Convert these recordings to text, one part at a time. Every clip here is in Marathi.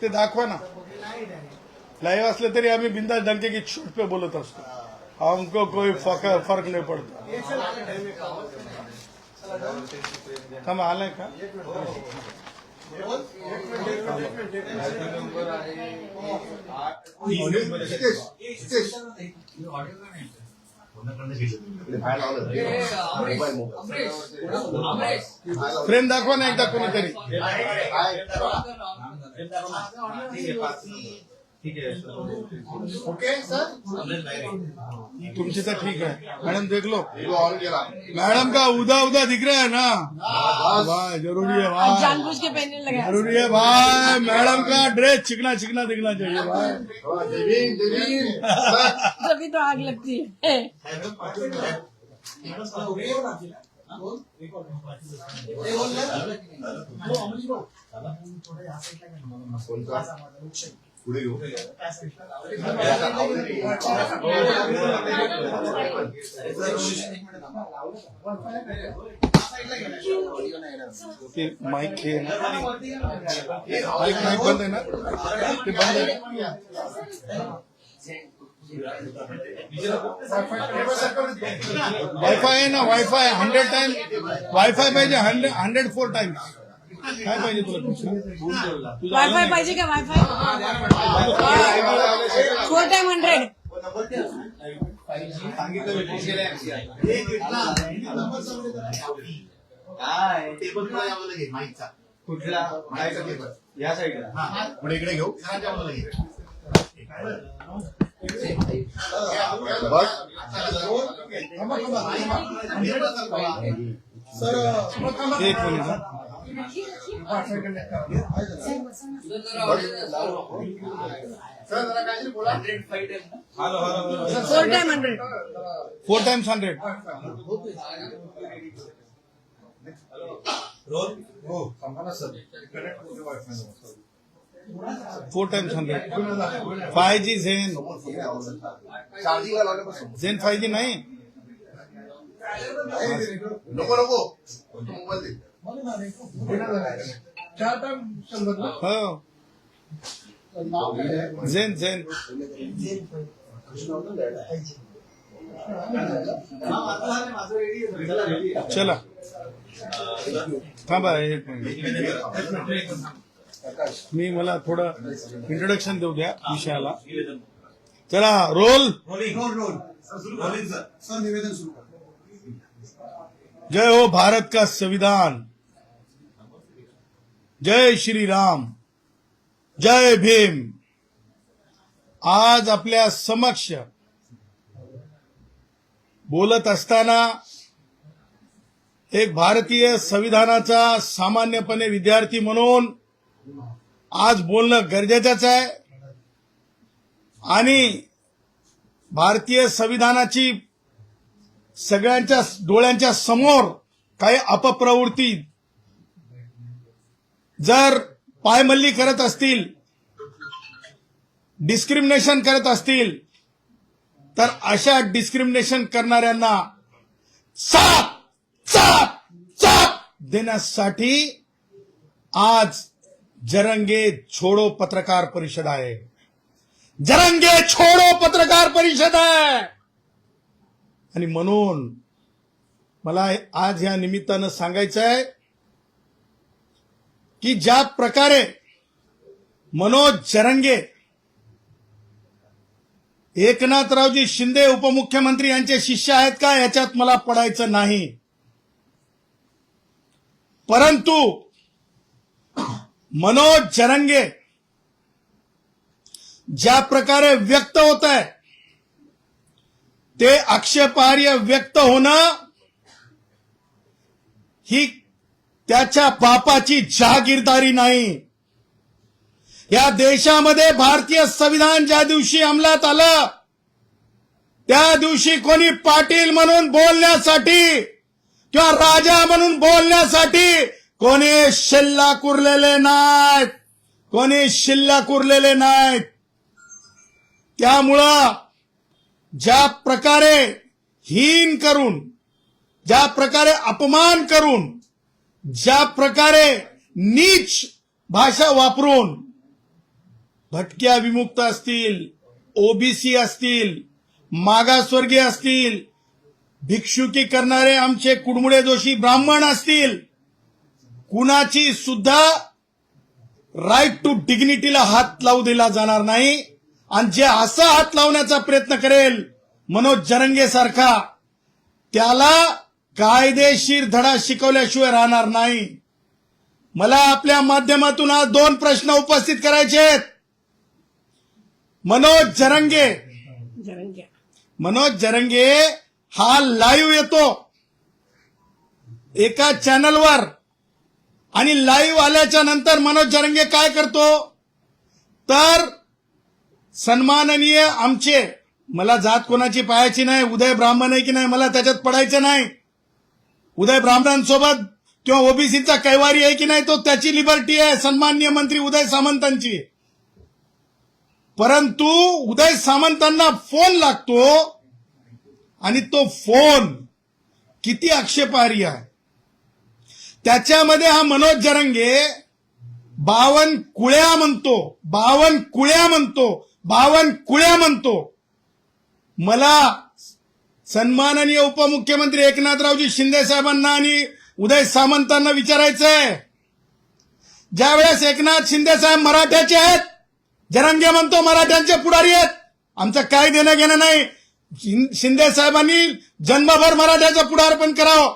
ते दाखवा ना. लाईव्ह असले तरी आम्ही बिंदास डंके की छूट पे बोलत असतो. हमको कोई फर्क नहीं पड़ता. हम आलाय का? फ्रेम दाखवा ना एकदा कोणीतरी. ओके सर, तुमची तर ठीक है मैडम. देख लो मैडम का उदा उदा दिख रहा है ना. भाई जरूरी है भाई, जानबूझ के पहनने लगा. जरूरी है भाई. मैडम का ड्रेस चिकना चिकना दिखना चाहिए भाई. तभी तो आग लगती है. पुढे घेऊ. ते माइक हे ना, माइक नाही बंद आहे ना, ते बंद आहे. वायफाय आहे ना, वायफाय 100 टाइम वायफाय पाहिजे. 104 टाइम्स. काय पाहिजे तुला? वायफाय पाहिजे का? Wifi 4 time 100. कुठला या साईडला पुढे इकडे घेऊ. सर एक मिनिट. 4 टाइम 100. 4 टाइम्स 100. हो संभाला सर. 4 टाइम्स 100. 5G Zen. चार्जिंगला लावल्यापासून झेन 5G नाही. नको नको मोबाईल दे. 4 टाइम 100. हो झेन झेन. चला थांबा एक मिनिट. मी मला थोडं इंट्रोडक्शन देऊ द्या विषयाला. चला रोल. सर निवेदन सुरू कर. जय हो भारत का संविधान. जय श्री राम. जय भीम. आज आपल्या समक्ष बोलत असताना एक भारतीय संविधानाचा सामान्यपणे विद्यार्थी म्हणून आज बोलणं गरजेचंच आहे. आणि भारतीय संविधानाची सगळ्यांच्या डोळ्यांच्या समोर काही अपप्रवृत्ती जर पायमल्ली करत असतील, डिस्क्रिमिनेशन करत असतील, तर अशा डिस्क्रिमिनेशन करणाऱ्यांना चाप चाप चाप देण्यासाठी आज जरंगे छोड़ो पत्रकार परिषद आहे. जरंगे छोड़ो पत्रकार परिषद आहे. आणि म्हणून मला आज या निमित्तानं सांगायचं आहे की ज्या प्रकारे मनोज जरंगे एकनाथरावजी शिंदे उपमुख्यमंत्री यांचे शिष्य आहेत का याच्यात मला पडायचं नाही. परंतु मनोज जरंगे ज्या प्रकारे व्यक्त होत आहे ते आक्षेपार्ह व्यक्त होणं ही त्याच्या बापाची जहागीरदारी नाही. या देशामध्ये भारतीय संविधान ज्या दिवशी अंमलात आलं त्या दिवशी कोणी पाटील म्हणून बोलण्यासाठी किंवा राजा म्हणून बोलण्यासाठी कोणी शिल्लक उरलेले नाहीत. कोणी शिल्लक उरलेले नाहीत. त्यामुळं ज्या प्रकारे हीन करून, ज्या प्रकारे अपमान करून, ज्या प्रकारे नीच भाषा वापरून भटक्या विमुक्त असतील, ओबीसी असतील, मागासवर्गीय असतील, भिक्षुकी करणारे आमचे कुडमुडे दोषी ब्राह्मण असतील, कुणाची सुद्धा राईट टू डिग्निटीला हात लावू दिला जाणार नाही. आणि जे असा हात लावण्याचा प्रयत्न करेल मनोज जरंगे सारखा, त्याला कायदेशीर धडा शिकवल्याशिवाय राहणार नाही. मला आपल्या माध्यमातून आज 2 प्रश्न उपस्थित करायचे आहेत. मनोज जरंगे हा लाईव्ह येतो एका चॅनलवर, आणि लाईव्ह आल्याच्या नंतर मनोज जरंगे काय करतो, तर सन्माननीय आमचे, मला जात कोणाची पाहायची नाही, उदय ब्राह्मण आहे की नाही मला त्याच्यात पडायचं नाही, उदय ब्राह्मणांसोबत किंवा ओबीसीचा कैवारी आहे की नाही तो त्याची लिबर्टी आहे, सन्माननीय मंत्री उदय सामंतांची. परंतु उदय सामंतांना फोन लागतो आणि तो फोन किती आक्षेपार्ह आहे. त्याच्यामध्ये हा मनोज जरंगे 52 कुळ्या म्हणतो. मला सन्माननीय उपमुख्यमंत्री एकनाथरावजी शिंदे साहेबांना आणि उदय सामंतांना विचारायचंय, ज्यावेळेस एकनाथ शिंदे साहेब मराठ्याचे आहेत, जरंगे म्हणतो मराठ्यांचे पुढारी आहेत, आमचं काय देणं घेणं नाही. शिंदे साहेबांनी जन्मभर मराठ्याचं पुढारपण करावं,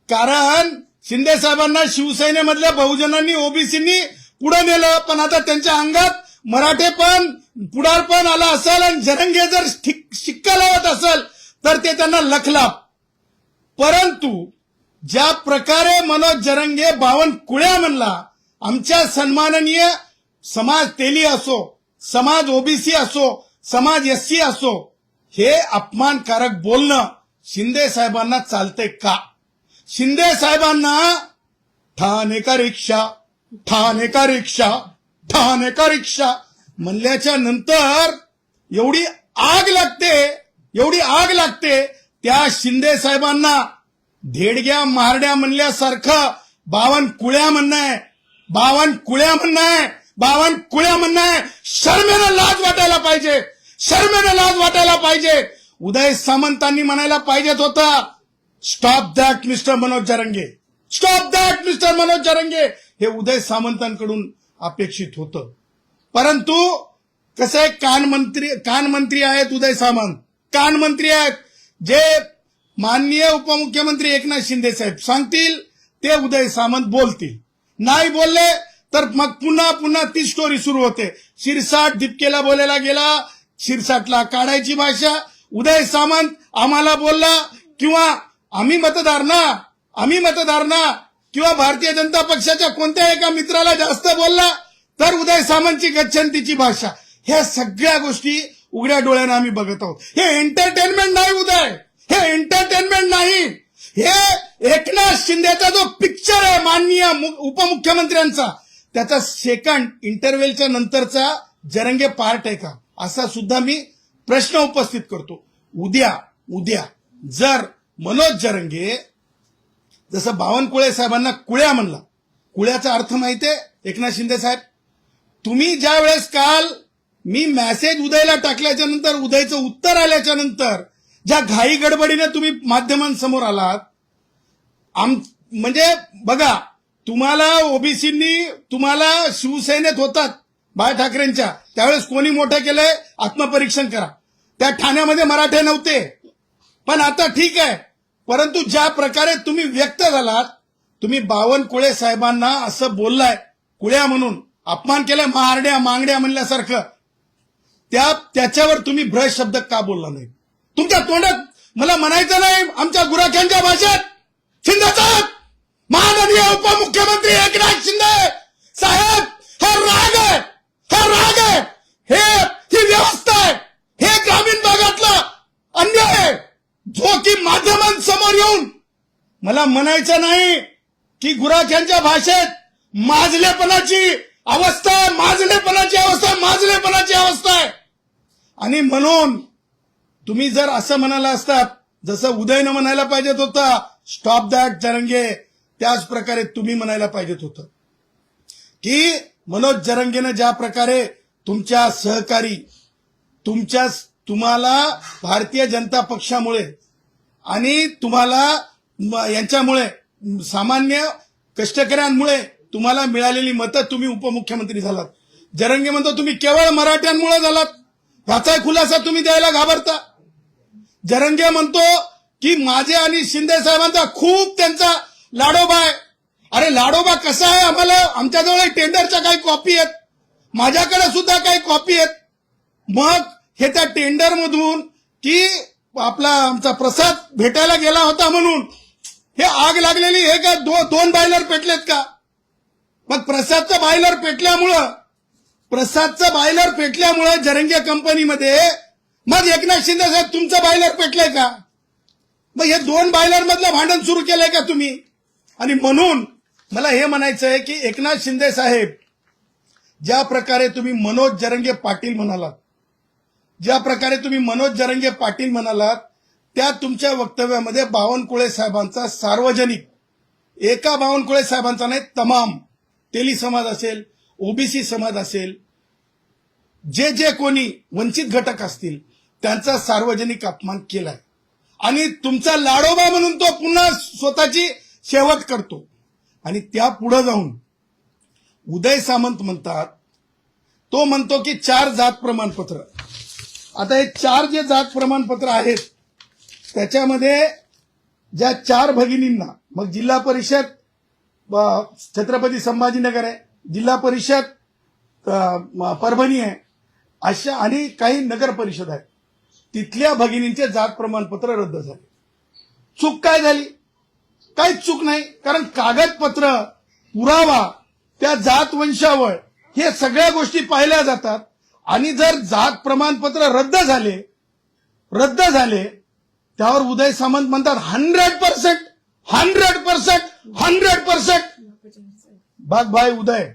कारण शिंदे साहेबांना शिवसेनेमधल्या बहुजनांनी ओबीसींनी पुढे नेलं, पण आता त्यांच्या अंगात मराठे पण पुढारपण आलं असेल आणि जरंगे जर शिक्का लावत असेल तर ते त्यांना लखलाप. परंतु ज्या प्रकारे मनोज जरंगे 52 कुळ्या म्हणला, आमच्या सन्माननीय समाज तेली असो, समाज ओबीसी असो, समाज एससी असो, हे अपमानकारक बोलणं शिंदे साहेबांना चालतंय का? शिंदे साहेबांना ठाणे का रिक्षा म्हणल्याच्या नंतर एवढी आग लागते त्या शिंदे साहेबांना धेडग्या मारड्या म्हणल्यासारखं 52 कुळ्या म्हणणं आहे. शर्मेनं लाज वाटायला पाहिजे. उदय सामंतांनी म्हणायला पाहिजेत होता, stop that mister Manoj Jarange. हे उदय सामंतांकडून अपेक्षित होतं. परंतु कसं आहे, कानमंत्री आहेत उदय सामंत, कानमंत्री आहेत. जे माननीय उपमुख्यमंत्री एकनाथ शिंदे साहेब सांगतील ते उदय सामंत बोलतील, नाही बोलले तर मग पुन्हा ती स्टोरी सुरू होते. शिरसाट दीपकेला बोलायला गेला, शिरसाटला काढायची भाषा. उदय सामंत आम्हाला बोलला किंवा आम्ही मतदारांना किंवा भारतीय जनता पक्षाच्या कोणत्या एका मित्राला जास्त बोलला तर उदय सामंतची गच्छंतीची भाषा. ह्या सगळ्या गोष्टी उघड्या डोळ्यानं आम्ही बघत आहोत. हे एंटरटेनमेंट नाही उदय, हे एंटरटेनमेंट नाही. हे एकनाथ शिंदेचा जो पिक्चर आहे माननीय उपमुख्यमंत्र्यांचा, त्याचा सेकंड इंटरव्हेलच्या नंतरचा जरंगे पार्ट आहे का, असा सुद्धा मी प्रश्न उपस्थित करतो. उद्या जर मनोज जरंगे जसं 52 कुळे साहेबांना कुळ्या म्हणला, कुळ्याचा अर्थ माहितीये एकनाथ शिंदे साहेब, तुम्ही ज्या वेळेस काल मी मेसेज उदयला टाकल्याच्या नंतर, उदयचं उत्तर आल्याच्या नंतर ज्या घाई गडबडीने तुम्ही माध्यमांसमोर आलात, म्हणजे बघा, तुम्हाला ओबीसींनी तुम्हाला शिवसेनेत होतात बाळा ठाकरेंच्या त्यावेळेस कोणी मोठं केलंय आत्मपरीक्षण करा. त्या ठाण्यामध्ये मराठे नव्हते, पण आता ठीक आहे. परंतु ज्या प्रकारे तुम्ही व्यक्त झालात, तुम्ही 52 कुळे साहेबांना असं बोललाय, कुळ्या म्हणून अपमान केलाय, मारड्या मांगड्या म्हणल्यासारखं, त्याच्यावर तुम्ही भ्रश शब्द का बोलला नाही? तुमच्या तोंडात मला म्हणायचं नाही आमच्या गुराख्यांच्या भाषेत, शिंदे साहेब, माननीय उपमुख्यमंत्री एकनाथ शिंदे साहेब, हा राग आहे, ही व्यवस्था आहे, हे ग्रामीण भागातला अन्याय आहे, जो की माध्यमांसमोर येऊन मला म्हणायचं नाही की गुराख्यांच्या भाषेत माजलेपणाची अवस्था आहे. आणि म्हणून तुम्ही जर असं म्हणाला असतात जसं उदयनं म्हणायला पाहिजेत होतं, स्टॉप दॅट जरंगे, त्याच प्रकारे तुम्ही म्हणायला पाहिजेत होतं की मनोज जरंगेनं ज्या प्रकारे तुमच्या सहकारी तुम्हाला भारतीय जनता पक्षामुळे आणि तुम्हाला यांच्यामुळे सामान्य कष्टकऱ्यांमुळे तुम्हाला मिळालेली मतं तुम्ही उपमुख्यमंत्री झालात. जरंगे म्हणतो तुम्ही केवळ मराठ्यांमुळे झालात, ह्याचा खुलासा तुम्ही द्यायला घाबरता. जरंगे म्हणतो की माझे आणि शिंदे साहेबांचा खूप त्यांचा लाडोबा आहे. अरे लाडोबा कसा आहे, आम्हाला आमच्याजवळ टेंडरच्या काही कॉपी आहेत, माझ्याकडे सुद्धा काही कॉपी आहेत. मग हे त्या टेंडर मधून की आपला आमचा प्रसाद भेटायला गेला होता म्हणून हे आग लागलेली हे का दोन बॉयलर पेटलेत का? मग प्रसादचं बॉयलर पेटल्यामुळे जरंगे कंपनीमध्ये मग एकनाथ शिंदे साहेब तुमचं बॉयलर पेटलंय का? मग हे 2 बॉयलर मधलं भांडण सुरू केलंय का तुम्ही? आणि म्हणून मला हे म्हणायचं आहे की एकनाथ शिंदे साहेब, ज्या प्रकारे तुम्ही मनोज जरंगे पाटील म्हणालात, त्या तुमच्या वक्तव्यामध्ये बावनकुळे साहेबांचा सार्वजनिक, एका बावनकुळे साहेबांचा नाही, तमाम तेली समाज असेल, ओबीसी समाज असेल, जे कोणी वंचित घटक असतील त्यांचा सार्वजनिक अपमान केलाय. आणि तुमचा लाडोबा म्हणून तो पुन्हा स्वतःची शेवट करतो. आणि त्या पुढे जाऊन उदय सामंत तो म्हणतो की 4 जात प्रमाणपत्र. आता हे 4 जे जात प्रमाणपत्र आहेत त्याच्यामध्ये ज्या 4 भगिनींना, मग जिल्हा परिषद छत्रपती संभाजीनगर आहे, जिल्हा परिषद परभणी आहे, अशा आणि काही नगर परिषद आहे, तिथल्या भगिनींचे जात प्रमाणपत्र रद्द झाले. चूक काय झाली? काहीच चूक नाही, कारण कागदपत्र, पुरावा, त्या जात वंशावळ हे सगळ्या गोष्टी पाहिल्या जातात. आणि जर जात प्रमाणपत्र रद्द झाले त्यावर उदय सामंत म्हणतात 100%. बाग भाई उदय,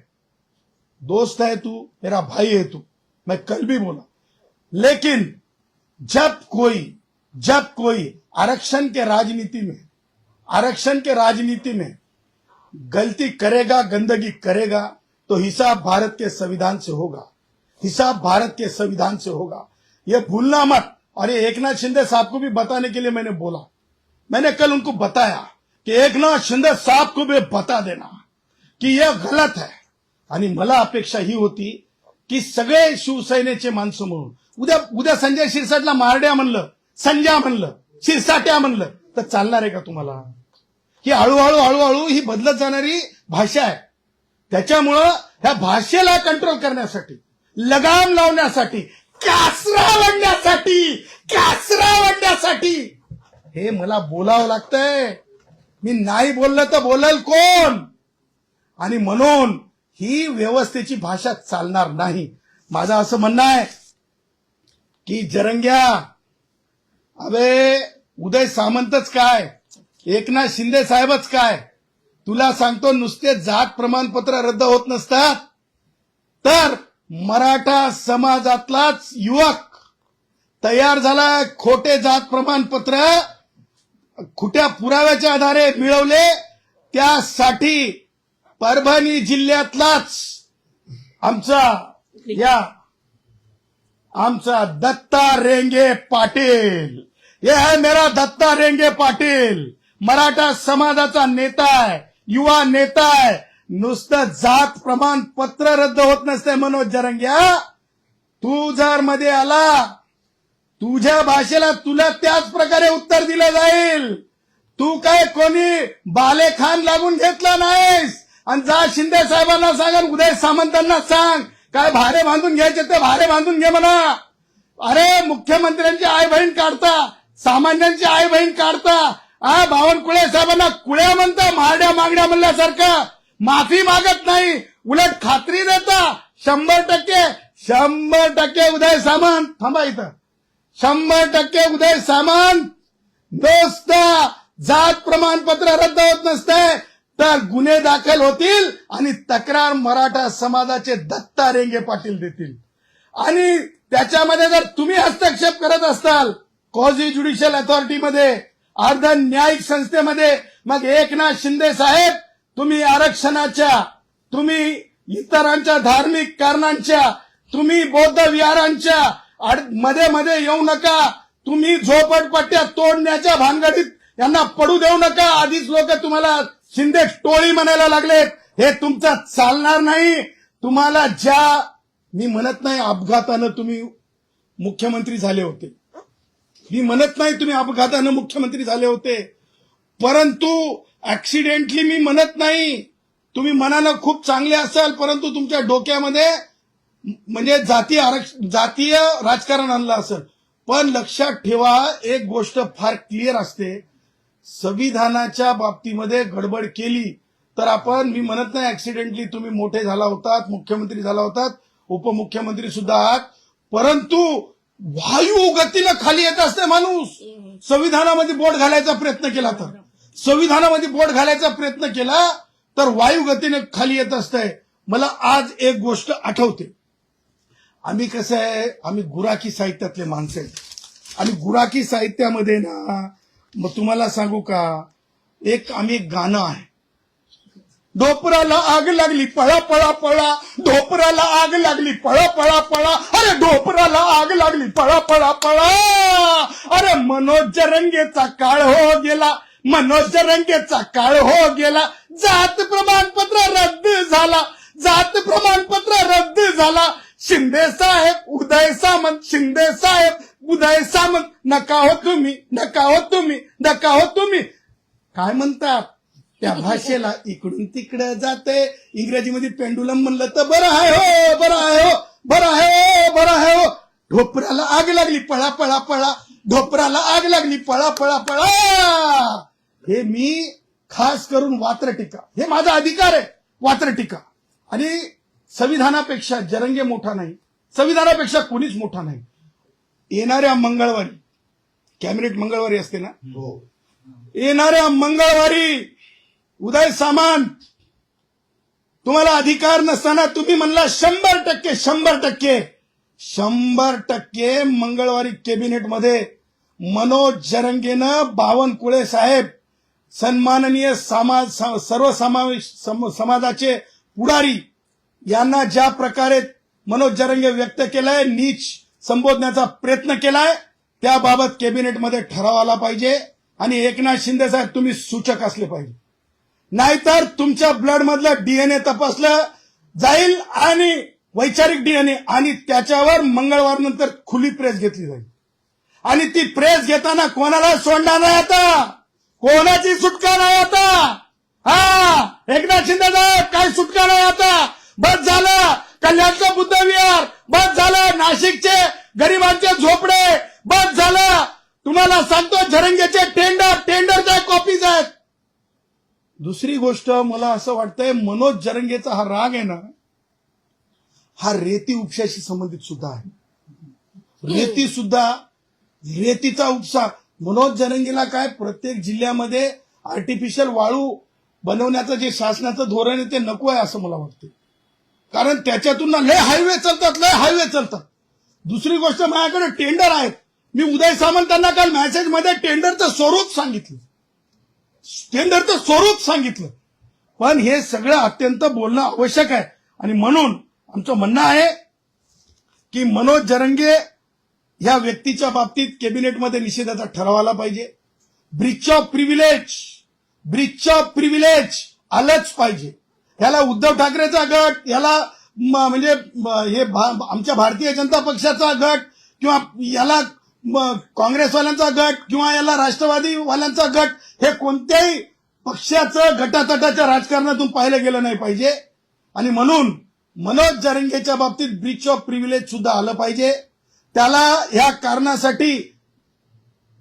दोस्त है तू, मेरा भाई है तू, मैं कल भी बोला, लेकिन जब कोई आरक्षण के राजनीति में गलती करेगा, गंदगी करेगा, तो हिसाब भारत के संविधान से होगा. ये भूलना मत. और ये एकनाथ शिंदे साहब को भी बताने के लिए मैंने कल उनको बताया कि एकनाथ शिंदे साहब को भी बता देना की यह गलत है. आणि मला अपेक्षा ही होती की सगळे शिवसेनेचे माणसं म्हणून उद्या संजय शिरसाटला मारड्या म्हणलं, संजय म्हणलं, शिरसाट्या म्हणलं तर चालणार आहे का तुम्हाला? ही हळूहळू ही बदलत जाणारी भाषा आहे. त्याच्यामुळं ह्या भाषेला कंट्रोल करण्यासाठी, लगाम लावण्यासाठी, कासरा वडण्यासाठी हे मला बोलावं लागतंय. मी नाही बोललं तर बोलल कोण? आणि म्हणून ही व्यवस्थेची भाषा चालणार नाही. माझं असं म्हणणं आहे की जरंग्या, अबे उदय सामंतच काय, एकनाथ शिंदे साहेबच काय, तुला सांगतो नुसते जात प्रमाणपत्र रद्द होत नसतात तर मराठा समाजातलाच युवक तयार झाला. खोटे जात प्रमाणपत्र खोट्या पुराव्याच्या आधारे मिळवले, त्यासाठी परभणी जिल्ह्यातलाच आमचा दत्ता रेंगे पाटील, ये है मेरा दत्ता रेंगे पाटील, मराठा समाजाचा नेता आहे, युवा नेता आहे. नुसतं जात प्रमाणपत्र रद्द होत नसते. मनोज जरंग्या, तू जर मध्ये आला, तुझ्या भाषेला तुला त्याच प्रकारे उत्तर दिलं जाईल. तू काय कोणी बालेखान लागून घेतला नाहीस. आणि जा शिंदे साहेबांना सांग, उदय सामंतांना सांग, काय भारे बांधून घ्यायचे ते भारे बांधून घे म्हणा. अरे मुख्यमंत्र्यांची आई बहीण काढता, सामान्यांची आई बहीण काढता, बावनकुळे साहेबांना कुळ्या म्हणता, मारड्या मागड्या म्हणल्यासारखं. माफी मागत नाही, उलट खात्री देता. 100% उदय सामंत, थांबा इथं, 100% उदय सामंत, दोस्त जात प्रमाणपत्र रद्द होत नसते तर गुन्हे दाखल होतील आणि तक्रार मराठा समाजाचे दत्ता रेंगे पाटील देतील. आणि त्याच्यामध्ये जर तुम्ही हस्तक्षेप करत असाल कॉझी ज्युडिशियल अथॉरिटीमध्ये, अर्ध न्यायिक संस्थेमध्ये, मग एकनाथ शिंदे साहेब तुम्ही इतरांच्या धार्मिक कारणांच्या, तुम्ही बौद्ध विहारांच्या मध्ये मध्ये येऊ नका. तुम्ही झोपडपट्ट्या तोडण्याच्या भानगडीत यांना पडू देऊ नका. आधीच लोक तुम्हाला शिंदे टोळी म्हणायला लागलेत. हे तुमचं चालणार नाही. तुम्हाला मी म्हणत नाही अपघातानं तुम्ही मुख्यमंत्री झाले होते, मी म्हणत नाही तुम्ही अपघातानं मुख्यमंत्री झाले होते, परंतु ऍक्सिडेंटली मी म्हणत नाही. तुम्ही मनानं खूप चांगले असाल, परंतु तुमच्या डोक्यामध्ये म्हणजे जातीय राजकारण आणलं असेल. पण लक्षात ठेवा, एक गोष्ट फार क्लिअर असते, संविधानाच्या बाबतीमध्ये गडबड केली तर मी म्हणत नाही ऍक्सिडेंटली तुम्ही मोठे झाला होतात, मुख्यमंत्री झाला होतात, उपमुख्यमंत्री सुद्धा आहात, परंतु वायू गतीनं खाली येत असते माणूस. संविधानामध्ये बोट घालायचा प्रयत्न केला तर वायू गतीने खाली येत असतंय. मला आज एक गोष्ट आठवते. आम्ही कसं आहे, आम्ही गुराखी साहित्यातले माणसं आहेत आणि गुराखी साहित्यामध्ये ना, मग तुम्हाला सांगू का, आम्ही एक गाणं आहे, ढोपराला आग लागली पळा पळा पळा, ढोपराला आग लागली पळा पळा पळा, अरे ढोपराला आग लागली पळा पळा पळा, अरे मनोज जरंगेचा काळ हो गेला, मनोज जरंगेचा काळ हो गेला, जात प्रमाणपत्र रद्द झाला, शिंदे साहेब उदय सामंत नका हो तुम्ही काय म्हणतात त्या भाषेला, इकडून तिकडे जाते. इंग्रजीमध्ये पेंडुलम म्हणलं तर बरं आहे हो. ढोपराला आग लागली पळा पळा पळा, ढोपराला आग लागली पळा पळा पळा. हे मी खास करून वात्रटिका, हे माझा अधिकार आहे वात्रटिका. आणि संविधानापेक्षा जरंगे मोठा नाही, संविधानापेक्षा कोणीच मोठा नाही. येणाऱ्या मंगळवारी, कॅबिनेट मंगळवारी असते ना, येणाऱ्या मंगळवारी उदय सामंत, तुम्हाला अधिकार नसताना तुम्ही म्हणला 100% मंगळवारी कॅबिनेटमध्ये मनोज जरंगेनं बावनकुळे साहेब, सन्माननीय समाजाचे पुढारी यांना ज्या प्रकारे मनोज जरंगे व्यक्त केलाय, नीच संबोधण्याचा प्रयत्न केलाय, त्याबाबत कॅबिनेटमध्ये ठराव आला पाहिजे. आणि एकनाथ शिंदे साहेब तुम्ही सूचक असले पाहिजे, नाहीतर तुमच्या ब्लड मधलं डीएनए तपासलं जाईल आणि वैचारिक डीएनए, आणि त्याच्यावर मंगळवार नंतर खुली प्रेस घेतली जाईल. आणि ती प्रेस घेताना कोणाला सोडणार नाही आता, कोणाची सुटका नाही आता. एकनाथ शिंदे साहेब काही सुटका नाही आता. बस झालं कल्याणचं बुद्ध विहार, बस झालं नाशिकचे गरिबांचे झोपडे, बस झालं. तुम्हाला सांगतो जरंगेचे टेंडरच्या कॉपीज आहेत. दुसरी गोष्ट मला असं वाटतंय, मनोज जरंगेचा हा राग आहे ना, हा रेती उपशाशी संबंधित सुद्धा आहे. रेतीचा उपसा, मनोज जरंगेला काय प्रत्येक जिल्ह्यामध्ये आर्टिफिशियल वाळू बनवण्याचं जे शासनाचं धोरण आहे ते नको आहे असं मला वाटतं. कारण त्याच्यातून ना लय हायवे चालतात. दुसरी गोष्ट, माझ्याकडे टेंडर आहेत. मी उदय सामंतांना काल मेसेजमध्ये टेंडरचं स्वरूप सांगितलं. पण हे सगळं अत्यंत बोलणं आवश्यक आहे. आणि म्हणून आमचं म्हणणं आहे की मनोज जरंगे या व्यक्तीच्या बाबतीत कॅबिनेटमध्ये निषेधाचा ठराव आला पाहिजे. ब्रीच ऑफ प्रिव्हिलेज आलंच पाहिजे. याला उद्धव ठाकरेचा गट, याला म्हणजे हे आमच्या भारतीय जनता पक्षाचा गट, किंवा याला काँग्रेसवाल्यांचा गट, किंवा याला राष्ट्रवादीवाल्यांचा गट, हे कोणत्याही पक्षाचं गटातटाच्या राजकारणातून पाहिलं गेलं नाही पाहिजे. आणि म्हणून मनोज जरंगेच्या बाबतीत ब्रीच ऑफ प्रिव्हिलेज सुद्धा आलं पाहिजे. त्याला या कारणासाठी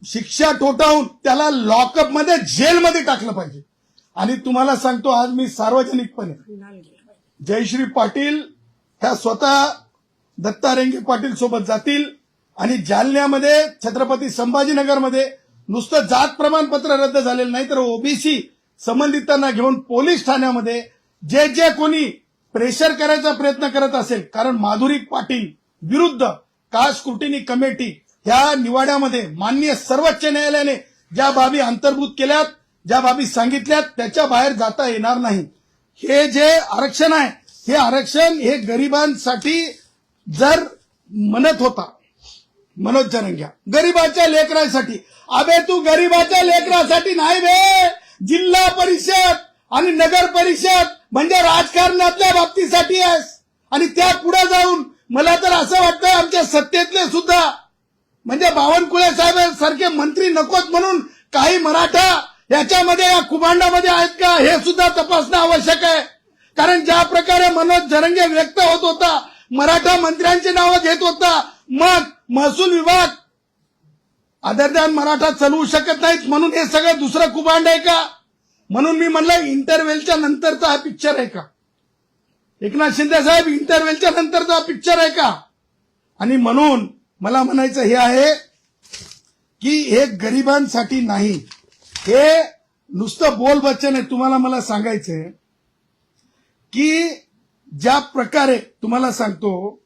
शिक्षा ठोठावून त्याला लॉकअपमध्ये, जेलमध्ये टाकलं पाहिजे. आणि तुम्हाला सांगतो, आज मी सार्वजनिकपणे जयश्री पाटील ह्या स्वतः दत्ता रेंगे पाटील सोबत जातील आणि जालन्यामध्ये, छत्रपती संभाजीनगरमध्ये नुसतं जात प्रमाणपत्र रद्द झालेलं नाही तर ओबीसी संबंधितांना घेऊन पोलीस ठाण्यामध्ये जे कोणी प्रेशर करायचा प्रयत्न करत असेल, कारण माधुरी पाटील विरुद्ध कास्ट स्क्रुटिनी कमिटी ह्या निवाड्यामध्ये माननीय सर्वोच्च न्यायालयाने ज्या बाबी अंतर्भूत केल्यात, ज्या बाबी सांगितल्यात, त्याच्या बाहेर जाता येणार नाही. हे जे आरक्षण आहे हे आरक्षण हे गरिबांसाठी जर म्हणत होता मनोज जरंग्या, गरिबाच्या लेकरासाठी, अबे तू गरिबाच्या लेकरासाठी नाही बे, जिल्हा परिषद आणि नगर परिषद म्हणजे राजकारणातल्या बाबतीसाठी आहेस. आणि त्या पुढे जाऊन मला तर असं वाटतं आमच्या सत्तेतले सुद्धा म्हणजे बावनकुळे साहेब सारखे मंत्री नकोत म्हणून काही मराठा याच्यामध्ये या कुभांडामध्ये आहेत का हे सुद्धा तपासणं आवश्यक आहे. कारण ज्या प्रकारे मनोज जरंगे व्यक्त होत होता, मराठा मंत्र्यांची नावं घेत होता, मग महसूल विभाग अदर मराठा चालवू शकत नाहीत म्हणून हे सगळं दुसरं कुभांड आहे का? म्हणून मी म्हणलं इंटरव्हेलच्या नंतरचा हा पिक्चर आहे का? एकनाथ शिंदे साहेब इंटरव्हेलच्या नंतरचा हा पिक्चर आहे का? आणि म्हणून मला म्हणायचं हे आहे की हे गरिबांसाठी नाही, हे नुसतं बोलबच्चन आहे. तुम्हाला मला सांगायचंय की ज्या प्रकारे तुम्हाला सांगतो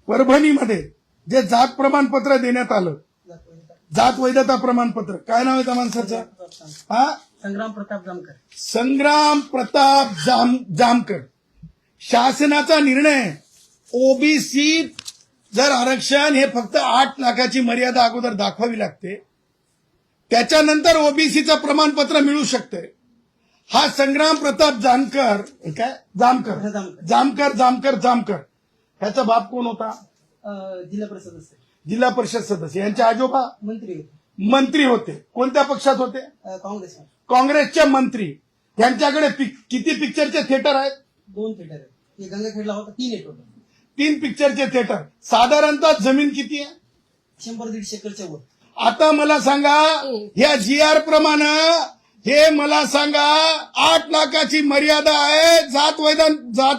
परभणीमध्ये जे जात प्रमाणपत्र देण्यात आलं, जात वैधता प्रमाणपत्र, काय नाव आहे त्या माणसाचं? हा, संग्राम प्रताप जामकर. संग्राम प्रताप जामकर. शासनाचा निर्णय ओबीसी जर आरक्षण हे फक्त 8 लाखाची मर्यादा अगोदर दाखवावी लागते, त्याच्यानंतर ओबीसीचं प्रमाणपत्र मिळू शकते. हा संग्राम प्रताप जामकर काय जामकर ह्याचा बाप कोण होता? जिल्हा परिषद सदस्य. यांचे आजोबा मंत्री होते. कोणत्या पक्षात होते? काँग्रेसचे मंत्री. यांच्याकडे किती पिक्चरचे थिएटर आहेत? 2 थिएटर आहेत. गंगाखेडला होता 3 आहे टोटल. 3 पिक्चरचे थिएटर. साधारणतः जमीन किती आहे? 100-150 एकरच्या वर. आता मला सांगा ह्या जीआर प्रमाणे हे मला सांगा 8 लाखाची मर्यादा आहे. जात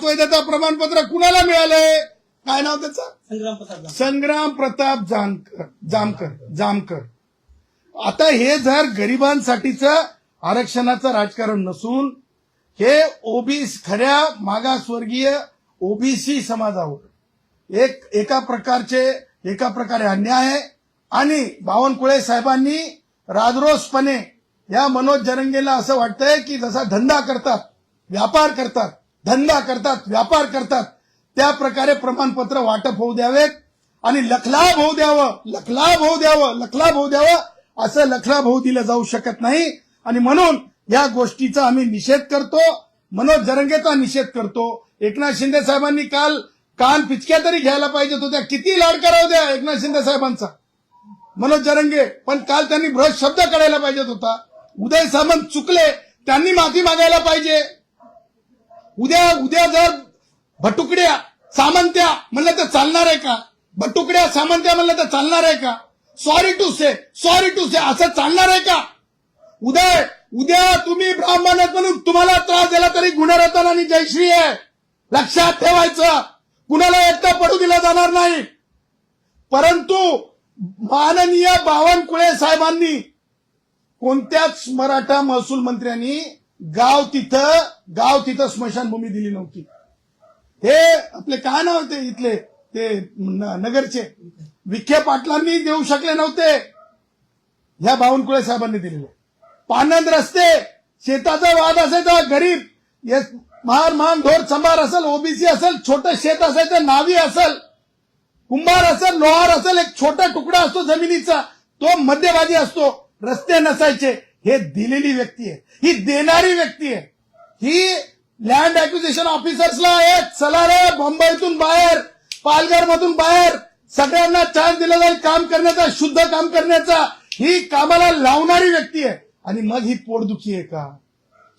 वैधता प्रमाणपत्र कुणाला मिळालंय? काय नाव त्याचं? संग्राम प्रताप जामकर. आता हे जर गरिबांसाठीचं आरक्षणाचं राजकारण नसून हे ओबीसी खऱ्या मागासवर्गीय ओबीसी समाजावर एका प्रकारे अन्याय आहे. आणि बावनकुळे साहेबांनी राजरोसपणे या मनोज जरंगेला असं वाटतंय की जसा धंदा करतात, व्यापार करतात त्या प्रकारे प्रमाणपत्र वाटप होऊ द्यावेत आणि लखलाभ होऊ द्यावं. असं लखलाभ होऊ दिलं जाऊ शकत नाही. आणि म्हणून या गोष्टीचा आम्ही निषेध करतो, मनोज जरंगेचा निषेध करतो. एकनाथ शिंदे साहेबांनी काल कान पिचक्या तरी घ्यायला पाहिजेत होत्या. किती लाड करावं द्या एकनाथ शिंदे साहेबांचा मनोज जरंगे, पण काल त्यांनी भ्रष्ट शब्द काढायला पाहिजेत होता. उदय सामंत चुकले, त्यांनी माफी मागायला पाहिजे. उद्या जर भटुकड्या सामंत्या म्हणलं तर चालणार आहे का? भटुकड्या सामंत्या म्हणलं तर चालणार आहे का? सॉरी टू से असं चालणार आहे का? उद्या तुम्ही ब्राह्मण आहेत म्हणून तुम्हाला त्रास दिला तरी गुणरत्न आणि जयश्री आहे, लक्षात ठेवायचं. कुणाला एकटा पडू दिला जाणार नाही. परंतु माननीय बावनकुळे साहेबांनी कोणत्याच मराठा महसूल मंत्र्यांनी गाव तिथं स्मशानभूमी दिली नव्हती. हे आपले काय नाव ते इथले ते नगरचे विखे पाटलांनी देऊ शकले नव्हते, ह्या बावनकुळे साहेबांनी दिलेले. पानंद रस्ते, शेताचा वाद असायचा, गरीब मान ढोर सांभार असेल, ओबीसी असेल, छोटं शेत असायचं, नावी असेल, कुंभार असेल, लोहार असेल, एक छोटा तुकडा असतो जमिनीचा, तो मध्यभागी असतो, रस्ते नसायचे. हे दिलेली व्यक्ती आहे, ही देणारी व्यक्ती आहे. ही लँड ऍक्विजिशन ऑफिसर्सला चला रे मुंबईतून बाहेर, पालघरमधून बाहेर सगळ्यांना चान्स दिला जाईल काम करण्याचा, शुद्ध काम करण्याचा. ही कामाला लावणारी व्यक्ती आहे. आणि मग ही पोटदुखी आहे का?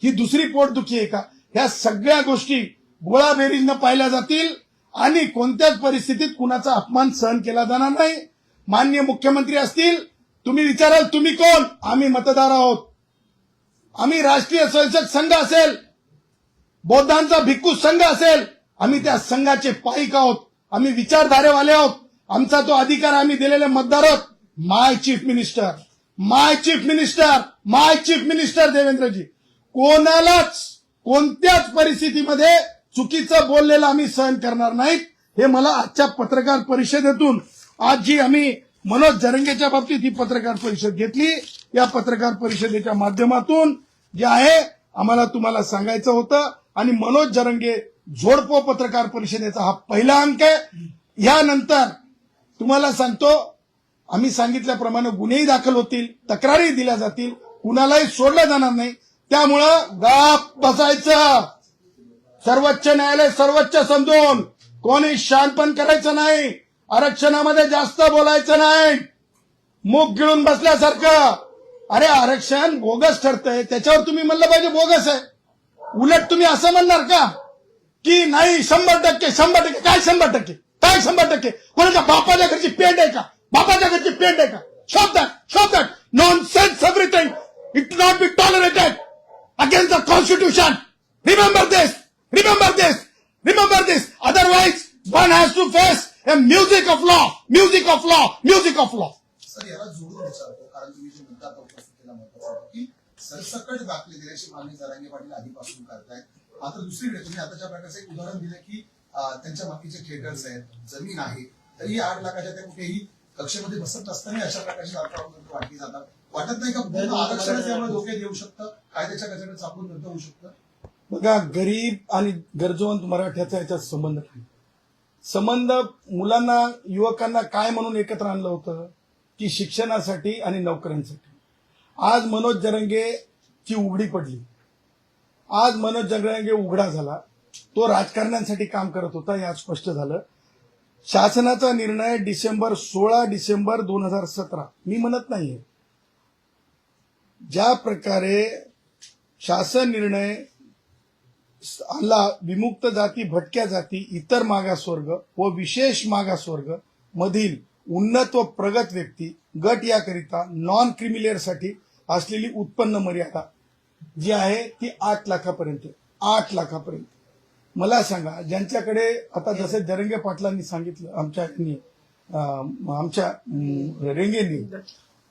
ही दुसरी पोटदुखी आहे का? ह्या सगळ्या गोष्टी गोळाबेरीजनं पाहिल्या जातील आणि कोणत्याच परिस्थितीत कुणाचा अपमान सहन केला जाणार नाही. माननीय मुख्यमंत्री असतील, तुम्ही विचाराल तुम्ही कोण? आम्ही मतदार आहोत. आम्ही राष्ट्रीय स्वयंसेवक संघ असेल, बौद्धांचा भिक्खू संघ असेल, आम्ही त्या संघाचे पाईक आहोत. आम्ही विचारधारेवाले आहोत. आमचा तो अधिकार आम्ही दिलेले मतदार आहोत. माय चीफ मिनिस्टर देवेंद्रजी, कोणालाच कोणत्याच परिस्थितीमध्ये चुकीचं बोललेलं आम्ही सहन करणार नाहीत. हे मला आजच्या पत्रकार परिषदेतून, आज जी आम्ही मनोज जरंगेच्या बाबतीत ही पत्रकार परिषद घेतली, या पत्रकार परिषदेच्या माध्यमातून जे आहे आम्हाला तुम्हाला सांगायचं होतं. आणि मनोज जरंगे जोडपो पत्रकार परिषदेचा हा पहिला अंक आहे. यानंतर तुम्हाला सांगतो, आम्ही सांगितल्याप्रमाणे गुन्हेही दाखल होतील, तक्रारी दिल्या जातील, कुणालाही सोडलं जाणार नाही. त्यामुळं गाप बसायचं. सर्वोच्च न्यायालय सर्वोच्च समजून कोणी शानपण करायचं नाही. आरक्षणामध्ये जास्त बोलायचं नाही. मुख गिळून बसल्यासारखं. अरे आरक्षण बोगस ठरतंय, त्याच्यावर तुम्ही म्हणलं पाहिजे बोगस आहे. उलट तुम्ही असं म्हणणार का की नाही 100% 100%? काय 100%? काय 100%? कोणाच्या बापाच्या घरची पेंड आहे का? बापाच्या घरची पेंड आहे का? Shop that nonsense everything. It not be tolerated against the constitution. Remember this. Otherwise one has to face a music of law. Sir याला जोडून विचारतो, कारण तुम्ही जे मुद्दा उपस्थित केला महत्वाचा होता की सरसकट दाखले दिल्याची मागणी जरांगे पाटील आधीपासून करतायत. मात्र दुसरीकडे तुम्ही आताच्या प्रकारचं एक उदाहरण दिलं की त्यांच्या मागीचे थिएटर्स आहेत, जमीन आहे, तरी 8 लाखाच्या त्या कुठेही कक्षेमध्ये बसत नसताना अशा प्रकारची अर्थव्यवस्था वाटली जातात. वाटत नाही का पूर्ण आरक्षणच यामुळे धोक्यात येऊ शकतं, कायद्याच्या कचऱ्यात चापून रद्द होऊ शकतं? बघा, गरीब आणि गरजवंत मराठ्याचा याच्यात संबंध नाही. संबंध मुलांना, युवकांना काय म्हणून एकत्र आणलं होतं की शिक्षणासाठी आणि नोकऱ्यांसाठी. आज मनोज जरांगेची उघडी पडली. आज मनोज जरांगे उघडा झाला. तो राजकारण्यांसाठी काम करत होता हे आज स्पष्ट झालं. शासनाचा निर्णय 16 डिसेंबर 2017, मी म्हणत नाहीये, ज्या प्रकारे शासन निर्णय आला, विमुक्त जाती, भटक्या जाती, इतर मागासवर्ग व विशेष मागासवर्ग मधील उन्नत व प्रगत व्यक्ती गट याकरिता नॉन क्रिमिलियरसाठी असलेली उत्पन्न मर्यादा जी आहे ती 8 लाखापर्यंत. 8 लाखापर्यंत. मला सांगा, ज्यांच्याकडे आता जसे जरंगे पाटलांनी सांगितलं, आमच्या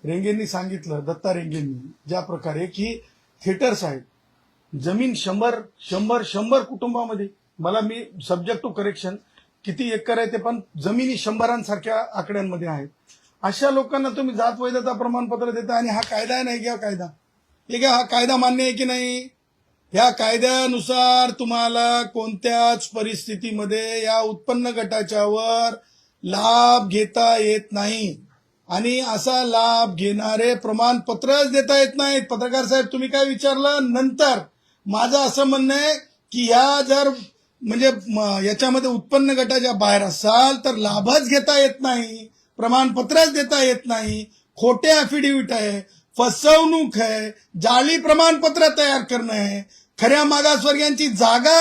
रेंगेंनी सांगितलं, दत्ता रेंगेंनी, ज्या प्रकारे की थिएटर्स आहेत, जमीन 100 कुटुंबामध्ये, मी सब्जेक्ट टू करेक्शन, किती एकर आहे ते, पण जमिनी 100 आकड्यांमध्ये आहेत. अशा लोकांना तुम्ही जात वैधता प्रमाणपत्र देता आणि हा कायदा आहे नाही घ्या कायदा. हे घ्या, हा कायदा मान्य आहे की नाही? या कायद्यानुसार तुम्हाला कोणत्याच परिस्थितीमध्ये या उत्पन्न गटाच्यावर लाभ घेता येत नाही आणि असा लाभ घेणारे प्रमाणपत्रच देता येत नाहीत. पत्रकार साहेब, तुम्ही काय विचारलं नंतर, माझं असं म्हणणं आहे की या जर म्हणजे याच्यामध्ये उत्पन्न गटाच्या बाहेर असाल तर लाभच घेता येत नाही, प्रमाणपत्रच देता येत नाही, खोटे अफिडेव्हिट आहे, फसवणूक आहे, जाली प्रमाणपत्र तयार करणं आहे, खऱ्या मागासवर्गीयांची जागा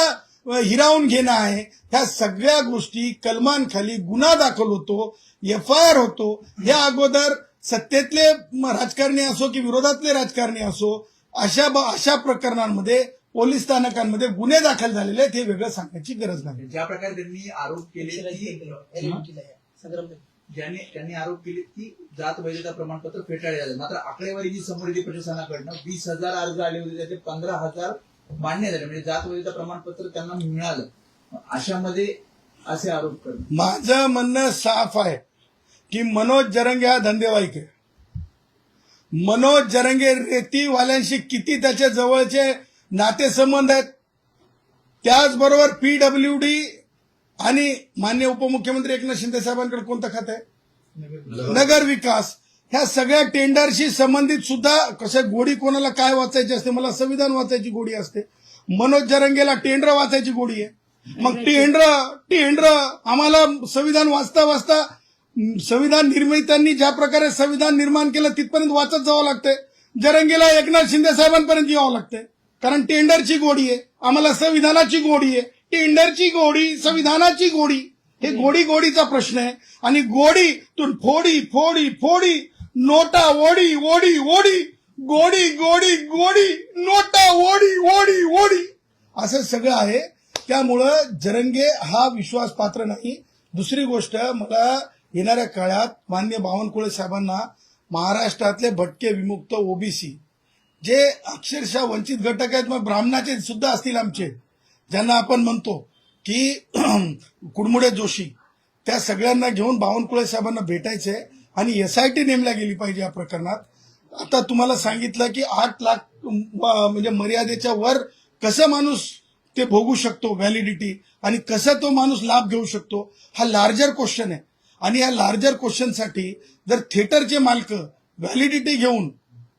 हिरावून घेणं आहे. ह्या सगळ्या गोष्टी कलमांखाली गुन्हा दाखल होतो, FIR होतो. या अगोदर सत्तेतले राजकारणी असो की विरोधातले राजकारणी असो, अशा प्रकरणांमध्ये पोलीस स्थानकांमध्ये गुन्हे दाखल झालेले आहेत, हे वेगळं सांगण्याची गरज नाही. ज्या प्रकारे त्यांनी आरोप केले की त्यांनी आरोप केले की जात वैधता प्रमाणपत्र फेटाळले झाले, मात्र आकडेवारी जी समोर येते प्रशासनाकडनं 20,000 अर्ज आले होते, त्याचे 15,000 मान्य झाले, म्हणजे जात वैधता प्रमाणपत्र त्यांना मिळालं. अशामध्ये असे आरोप करणं, माझं म्हणणं साफ आहे की मनोज जरांगे हा धंदेवाईक आहे. मनोज जरांगे रेतीवाल्यांशी किती त्याच्या जवळचे नातेसंबंध आहेत. त्याचबरोबर PWD आणि माननीय उपमुख्यमंत्री एकनाथ शिंदे साहेबांकडे कोणतं खातं आहे? नगर विकास. ह्या सगळ्या टेंडरशी संबंधित सुद्धा कसं गोडी कोणाला काय वाचायची असते, मला संविधान वाचायची गोडी असते, मनोज जरांगेला टेंडर वाचायची गोडी आहे. मग टेंडर आम्हाला संविधान वाचता संविधान निर्मित्यांनी ज्या प्रकारे संविधान निर्माण केलं तिथपर्यंत वाचत जावं लागतंय. जरांगेला एकनाथ शिंदे साहेबांपर्यंत यावं लागतंय, कारण टेंडरची गोडी आहे, आम्हाला संविधानाची गोडी आहे. टेंडरची गोडी, संविधानाची गोडी, हे गोडीचा प्रश्न आहे. आणि गोडीतून फोडी नोटा ओढी गोडी नोटा ओढी असं सगळं आहे. त्यामुळं जरंगे हा विश्वासपात्र नाही. दुसरी गोष्ट, मला येणाऱ्या काळात माननीय बावनकुळे साहेबांना महाराष्ट्रातले भटके, विमुक्त, OBC जे अक्षरशः वंचित घटक आहेत, मग ब्राह्मणाचे सुद्धा असतील आमचे, ज्यांना आपण म्हणतो की कुडमुडे जोशी, त्या सगळ्यांना घेऊन बावनकुळे साहेबांना भेटायचे आणि SIT नेमल्या गेली पाहिजे या प्रकरणात. आता तुम्हाला सांगितलं की 8 लाख म्हणजे मर्यादेच्या वर कसं माणूस ते भोगू शकतो व्हॅलिडिटी, आणि कसा तो माणूस लाभ घेऊ शकतो, हा लार्जर क्वेश्चन आहे. आणि या लार्जर क्वेश्चनसाठी जर थिएटरचे मालक व्हॅलिडिटी घेऊन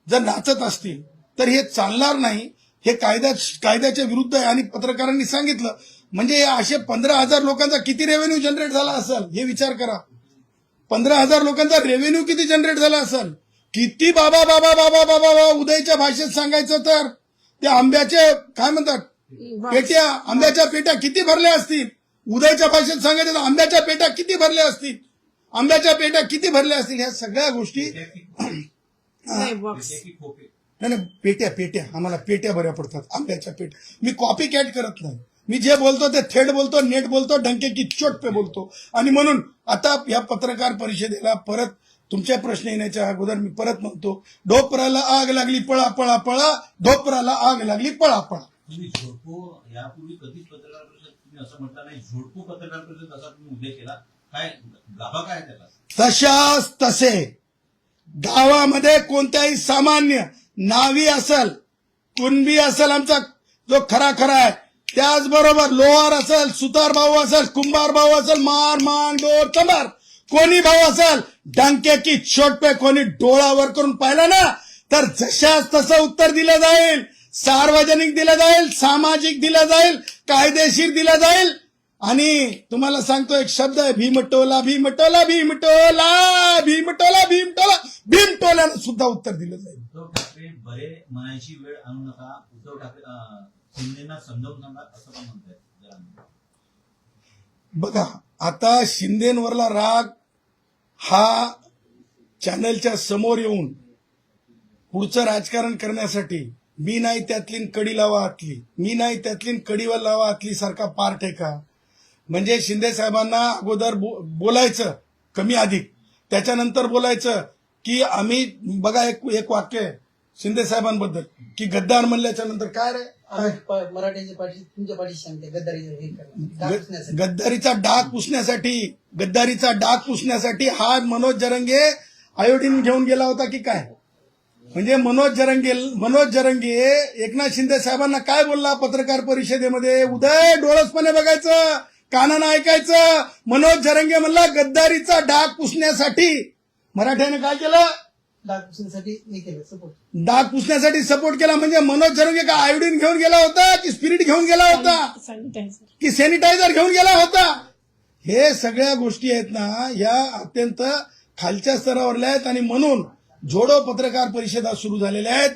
जर नाचत असतील तर हे चालणार नाही. हे कायद्याच्या विरुद्ध आहे. आणि पत्रकारांनी सांगितलं म्हणजे असे 15,000 लोकांचा किती रेव्हेन्यू जनरेट झाला असेल हे विचार करा. 15,000 लोकांचा रेव्हेन्यू किती जनरेट झाला असेल. किती बाबा बाबा बाबा बाबा बाबा उदयच्या भाषेत सांगायचं तर त्या आंब्याचे काय म्हणतात पेट्या, आंब्याच्या पेट्या किती भरल्या असतील. उदयच्या भाषेत सांगायचं तर आंब्याच्या पेट्या किती भरल्या असतील, आंब्याच्या पेट्या किती भरल्या असतील. ह्या सगळ्या गोष्टी नाही बॉक्स. नाही पेट्या आम्हाला पेट्या बऱ्या पडतात, आंब्याच्या पेट्या. मी कॉपी कॅट करत नाही. मी जे बोलतो ते थेट बोलतो, नेट बोलतो, डंके की चोट पे बोलतो. आणि म्हणून आता या पत्रकार परिषदेला परत तुमच्या प्रश्न येण्याच्या अगोदर मी परत म्हणतो, ढोपराला आग लागली पळा पळा पळा, ढोपराला आग लागली पळा पळा. तुम्ही झोडपो यापूर्वी कधीच पत्रकार परिषद तुम्ही असं म्हटलं नाही, झोडपो पत्रकार परिषद असा तुम्ही उल्लेख केला, काय गाभा काय त्याला? तशाच तसे गावामध्ये कोणत्याही सामान्य नावी असेल, कुणबी असेल, आमचा जो खरा आहे, त्याचबरोबर लोहार असेल, सुतार भाऊ असेल, कुंभार भाऊ असेल, मान डोर चंबार कोणी भाऊ असेल, डंके की चोट पे कोणी डोळावर करून पाहिलं ना तर जशाच तसं उत्तर दिलं जाईल. सार्वजनिक दिलं जाईल, सामाजिक दिलं जाईल, कायदेशीर दिलं जाईल. आणि तुम्हाला सांगतो एक शब्द आहे, भीमटोला भीमटोला भीमटोला भीमटोला भीमटोला भीमटोल्यानं सुद्धा उत्तर दिलं जाईल. उद्धव ठाकरे बरे म्हणायची वेळ आणू नका, उद्धव ठाकरे शिंदेना समजावून सांगा असं पण म्हणतायत. बघा आता शिंदेवरला राग हा चॅनलच्या समोर येऊन पुढचं राजकारण करण्यासाठी मी नाही त्यातली कडी लावा आतली, मी नाही त्यातली कडीवर लावा आतली सारखा पार्ट आहे का? म्हणजे शिंदे साहेबांना अगोदर बोलायचं कमी अधिक, त्याच्यानंतर बोलायचं की आम्ही बघा एक वाक्य आहे शिंदे साहेबांबद्दल की गद्दार म्हणल्याच्या नंतर काय रे मराठ्यांच्या पाठी तुमच्या पाठी सांगते गद्दारीचा डाग पुसण्यासाठी हा मनोज जरंगे आयोडीन घेऊन गेला होता की काय? म्हणजे मनोज जरंगे एकनाथ शिंदे साहेबांना काय बोलला पत्रकार परिषदेमध्ये? उदय डोळसपणे बघायचं, कानानं ऐकायचं. मनोज जरंगे म्हणला गद्दारीचा डाग पुसण्यासाठी मराठ्याने काय केलं? डाग पुसण्यासाठी हे केलं, सपोर्ट. डाग पुसण्यासाठी सपोर्ट केला. म्हणजे मनोज जरंगे का आयोडीन घेऊन गेला होता की स्पिरिट घेऊन गेला होता सॅनिटायझर की सॅनिटायझर घेऊन गेला होता? हे सगळ्या गोष्टी आहेत ना या अत्यंत खालच्या स्तरावरल्या आहेत. आणि म्हणून जोडो पत्रकार परिषदा सुरू झालेल्या आहेत.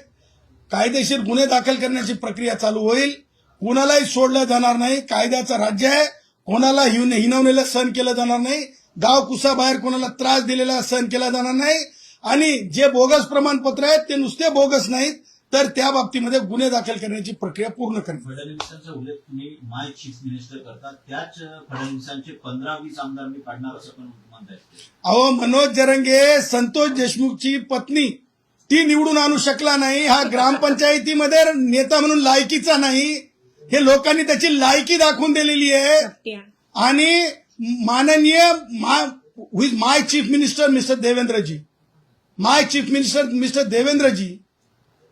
कायदेशीर गुन्हे दाखल करण्याची प्रक्रिया चालू होईल. कोणालाही सोडलं जाणार नाही. कायद्याचं राज्य आहे. कोणाला हिनवलेलं सहन केलं जाणार नाही. गाव कुसाबाहेर कोणाला त्रास दिलेला सहन केला जाणार नाही. आणि जे बोगस प्रमाणपत्र आहेत ते नुसते बोगस नाहीत तर त्या बाबतीमध्ये गुन्हे दाखल करण्याची प्रक्रिया पूर्ण करणे. फडणवीसांचा उल्लेख तुम्ही माय चीफ मिनिस्टर करता, त्याच फडणवीसांचे 15-20 आमदार मी काढणार असं पण म्हणतायत. अहो मनोज जरंगे संतोष देशमुखची पत्नी ती निवडून आणू शकला नाही. हा ग्रामपंचायतीमध्ये नेता म्हणून लायकीचा नाही. हे लोकांनी त्याची लायकी दाखवून दिलेली आहे. आणि माननीय माय चीफ मिनिस्टर मिस्टर देवेंद्रजी, माय चीफ मिनिस्टर मिस्टर देवेंद्रजी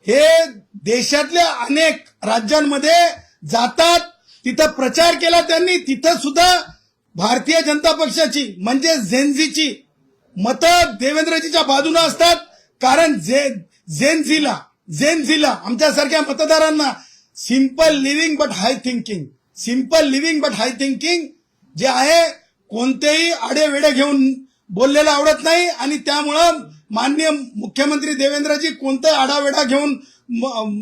हे देशातल्या अनेक राज्यांमध्ये जातात, तिथं प्रचार केला त्यांनी. तिथं सुद्धा भारतीय जनता पक्षाची म्हणजे झेनझीची मतं देवेंद्रजीच्या बाजूने असतात. कारण झेनझीला आमच्यासारख्या मतदारांना simple living but high thinking जे आहे कोणतेही आडेवेडे घेऊन बोललेलं आवडत नाही. आणि त्यामुळं माननीय मुख्यमंत्री देवेंद्रजी कोणता आडावेडा घेऊन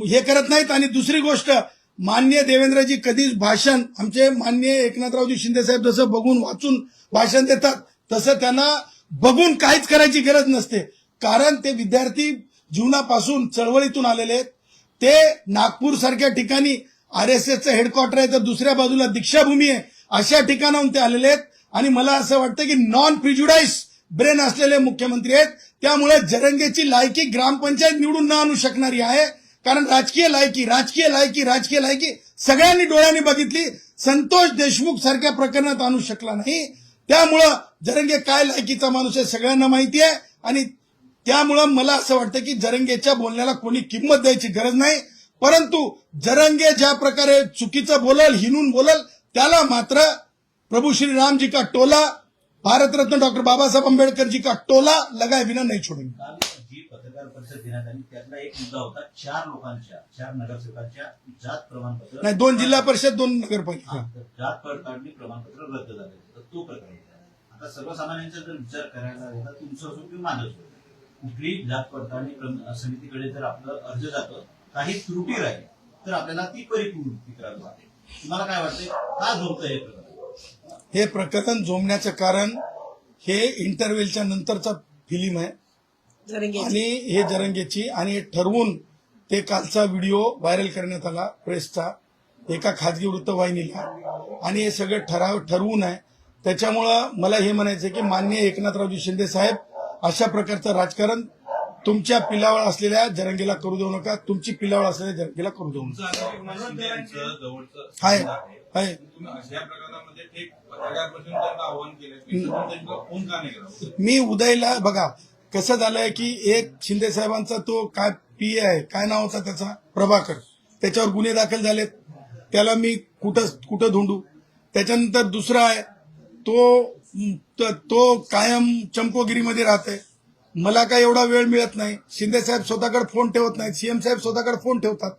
हे करत नाहीत. आणि दुसरी गोष्ट माननीय देवेंद्रजी कधीच भाषण आमचे माननीय एकनाथरावजी शिंदे साहेब जसं बघून वाचून भाषण देतात तसं त्यांना बघून काहीच करायची गरज नसते. कारण ते विद्यार्थी जीवनापासून चळवळीतून आलेले आहेत. ते नागपूर सारख्या ठिकाणी RSSचं हेडक्वार्टर आहे तर दुसऱ्या बाजूला दीक्षाभूमी आहे, अशा ठिकाणाहून ते आलेले आहेत. आणि मला असं वाटतं की नॉन प्रिज्युडाइज ब्रेन असलेले मुख्यमंत्री आहेत. त्यामुळे जरंगेची लायकी ग्रामपंचायत निवडून न आणू शकणारी आहे. कारण राजकीय लायकी सगळ्यांनी डोळ्यांनी बघितली. संतोष देशमुख सारख्या प्रकरणात आणू शकला नाही. त्यामुळं जरंगे काय लायकीचा माणूस आहे सगळ्यांना माहिती आहे. आणि त्यामुळं मला असं वाटतं की जरंगेच्या बोलण्याला कोणी किंमत द्यायची गरज नाही. परंतु जरंगे ज्या प्रकारे चुकीचं बोलल, हिनून बोलल, त्याला मात्र प्रभू श्री राम जी का टोला, भारत रत्न डॉक्टर बाबासाहेब आंबेडकर जी का टोला लगाए बिना नहीं छोडेंगे. काल जी पत्रकार परिषद घेण्यात आली त्यातला एक मुद्दा होता 4 नगरसेवकांच्या जात प्रमाणपत्र नाही, 2 जिल्हा परिषद 2 नगरपालिका. जात पडताळणी प्रमाणपत्र रद्द झाले तर तो प्रकार होता. आता सर्वसामान्यांचा जर विचार करायला गेला तुमचं असो किंवा माझं असो, कुठलीही जात पडताळणी समितीकडे जर आपलं अर्ज जातं, काही त्रुटी राहील तर आपल्याला ती परिपूर्ती करावी लागते. तुम्हाला काय वाटतंय, का झोपतं हे प्रकार? हे प्रकरण जोमण्याचं कारण हे इंटरव्हेलच्या नंतरचा फिल्म आहे जरंगे आणि हे जरंगेची, आणि हे ठरवून ते कालचा व्हिडिओ व्हायरल करण्यात आला प्रेसचा एका खाजगी वृत्तवाहिनीला, आणि हे सगळं ठरवून आहे. त्याच्यामुळं मला हे म्हणायचं की माननीय एकनाथरावजी शिंदे साहेब, अशा प्रकारचं राजकारण तुमच्या पिलावळ असलेल्या जरंगेला करू देऊ नका, तुमची पिलावळ असलेल्या जरंगेला करू देऊ नका. आहे आहे तुम्ही अशा प्रकारामध्ये थेट पत्रकार परिषदेत त्यांना आव्हान केलं, फोन का नाही केला? मी उदयला बघा कसं झालंय की एक शिंदे साहेबांचा तो काय पीए आहे, काय नाव होता त्याचा, प्रभाकर, त्याच्यावर गुन्हे दाखल झालेत, त्याला मी कुठं धोंडू. त्याच्यानंतर दुसरा आहे तो कायम चमकोगिरीमध्ये राहतोय, मला काय एवढा वेळ मिळत नाही. शिंदे साहेब स्वतःकडे फोन ठेवत नाहीत, सीएम साहेब स्वतःकडे फोन ठेवतात,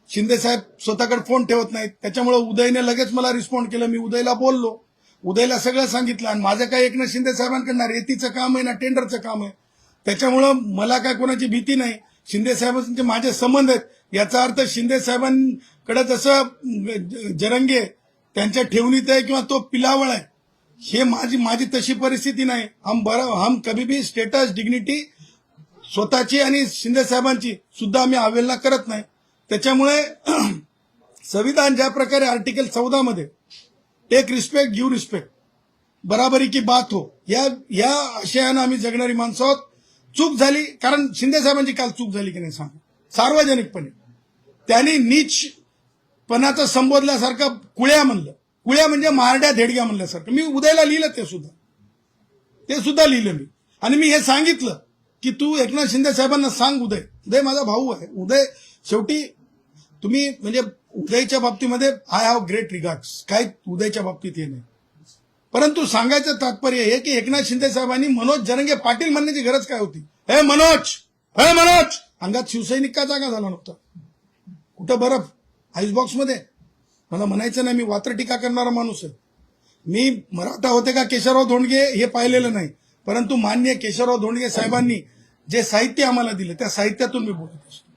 शिंदे साहेब स्वतःकडे फोन ठेवत नाहीत. त्याच्यामुळे उदयने लगेच मला रिस्पॉन्ड केलं. मी उदयला बोललो, उदयला सगळं सांगितलं, आणि माझं काय एकनाथ शिंदे साहेबांकडनं रेतीचं काम आहे ना टेंडरचं काम आहे. त्याच्यामुळं मला काय कोणाची भीती नाही. शिंदे साहेबांचे माझे संबंध आहेत. याचा अर्थ शिंदे साहेबांकडे जसं जरंगे त्यांच्या ठेवणीत आहे किंवा तो पिलावळ आहे, हे माझी तशी परिस्थिती नाही. हम कभी भी स्टेटस डिग्निटी स्वतःची आणि शिंदे साहेबांची सुद्धा आम्ही अवहेलना करत नाही. त्याच्यामुळे संविधान ज्या प्रकारे आर्टिकल 14 मध्ये टेक रिस्पेक्ट गिव्ह रिस्पेक्ट, बराबरी की बात हो, या आशयानं आम्ही जगणारी माणसं आहोत. चूक झाली, कारण शिंदे साहेबांची काल चूक झाली की नाही सांगा, सार्वजनिकपणे त्यांनी नीचपणाचं संबोधल्यासारखं कुळ्या म्हणलं, कुळ्या म्हणजे मारड्या धेडग्या म्हणल्यासारखं. मी उदयला लिहिलं, ते सुद्धा लिहिलं मी, आणि मी हे सांगितलं की तू एकनाथ शिंदे साहेबांना सांग, उदय माझा भाऊ आहे. उदय शेवटी तुम्ही म्हणजे उदयच्या बाबतीमध्ये आय हॅव ग्रेट रिगार्ड्स, काय उदयच्या बाबतीत हे नाही, परंतु सांगायचं तात्पर्य हे की एकनाथ शिंदे साहेबांनी मनोज जरंगे पाटील म्हणण्याची गरज काय होती. हे मनोज अंगात शिवसैनिक का जागा झाला नव्हता, कुठं बरफ आईसबॉक्समध्ये. मला म्हणायचं नाही, मी वात्र टीका करणारा माणूस आहे. मी मराठा होते का केशवराव धोंडगे हे पाहिलेलं नाही, परंतु माननीय केशवराव धोंडगे साहेबांनी जे साहित्य आम्हाला दिलं त्या साहित्यातून मी बोलत असतो.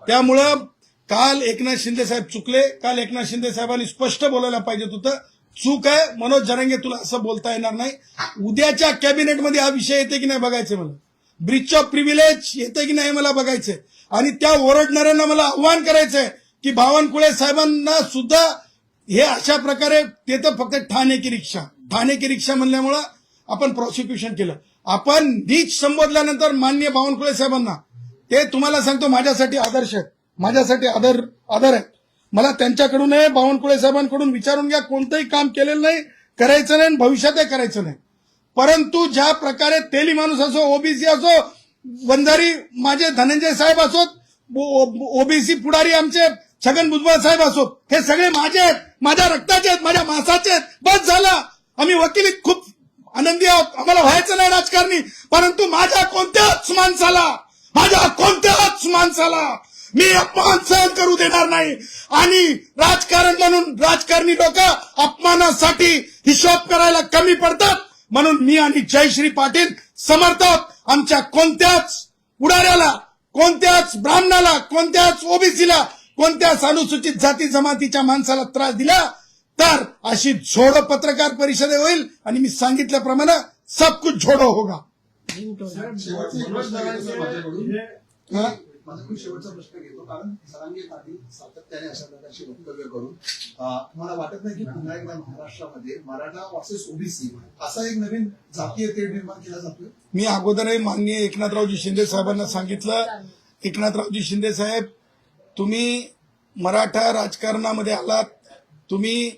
त्यामुळं काल एकनाथ शिंदे साहेब चुकले. काल एकनाथ शिंदे साहेबांनी स्पष्ट बोलायला पाहिजेत होतं, चूक आहे मनोज जरंगे, तुला असं बोलता येणार नाही. उद्याच्या कॅबिनेटमध्ये हा विषय येते की नाही बघायचंय मला, ब्रीच ऑफ प्रिव्हिलेज येते की नाही मला बघायचंय, आणि त्या ओरडणाऱ्यांना मला आव्हान करायचंय की बावनकुळे साहेबांना सुद्धा हे अशा प्रकारे, ते तर फक्त ठाणे की रिक्षा म्हणल्यामुळं आपण प्रॉसिक्युशन केलं. आपण नीच संबोधल्यानंतर माननीय बावनकुळे साहेबांना, ते तुम्हाला सांगतो माझ्यासाठी आदर्श आहेत, माझ्यासाठी आदर आहे. मला त्यांच्याकडून बावनकुळे साहेबांकडून विचारून घ्या, कोणतंही काम केलेलं नाही, करायचं नाही, भविष्यातही करायचं नाही. परंतु ज्या प्रकारे तेली माणूस असो, ओबीसी असो, वंजारी माझे धनंजय साहेब असोत, ओबीसी पुढारी आमचे छगन भुजबळ साहेब असोत, हे सगळे माझे आहेत, माझ्या रक्ताचे आहेत, माझ्या मांसाचे आहेत. बस झाला. आम्ही वकिलीत खूप आनंदी आहोत, आम्हाला व्हायचं नाही राजकारणी, परंतु माझ्या कोणत्याच माणसाला मी अपमान सहन करू देणार नाही. आणि राजकारण म्हणून राजकारणी लोक अपमानासाठी हिशोब करायला कमी पडतात, म्हणून मी आणि जयश्री पाटील समर्थ आहोत. आमच्या कोणत्याच पुढाऱ्याला, कोणत्याच ब्राह्मणाला, कोणत्याच ओबीसीला, कोणत्याच अनुसूचित जाती जमातीच्या माणसाला त्रास दिला तर अशी झोडो पत्रकार परिषद होईल, आणि मी सांगितल्याप्रमाणे सब कुछ झोडो होगा. माझा मी शेवटचा प्रश्न घेतो, कारण जरांगे पाटील सातत्याने अशा प्रकारची वक्तव्य करून तुम्हाला वाटत नाही की पुन्हा एकदा महाराष्ट्रामध्ये मराठा वर्सेस ओबीसी असा एक नवीन जातीय तेढ निर्माण केला जातोय? मी अगोदरही माननीय एकनाथरावजी शिंदे साहेबांना सांगितलं, एकनाथरावजी शिंदे साहेब, तुम्ही मराठा राजकारणामध्ये आलात, तुम्ही,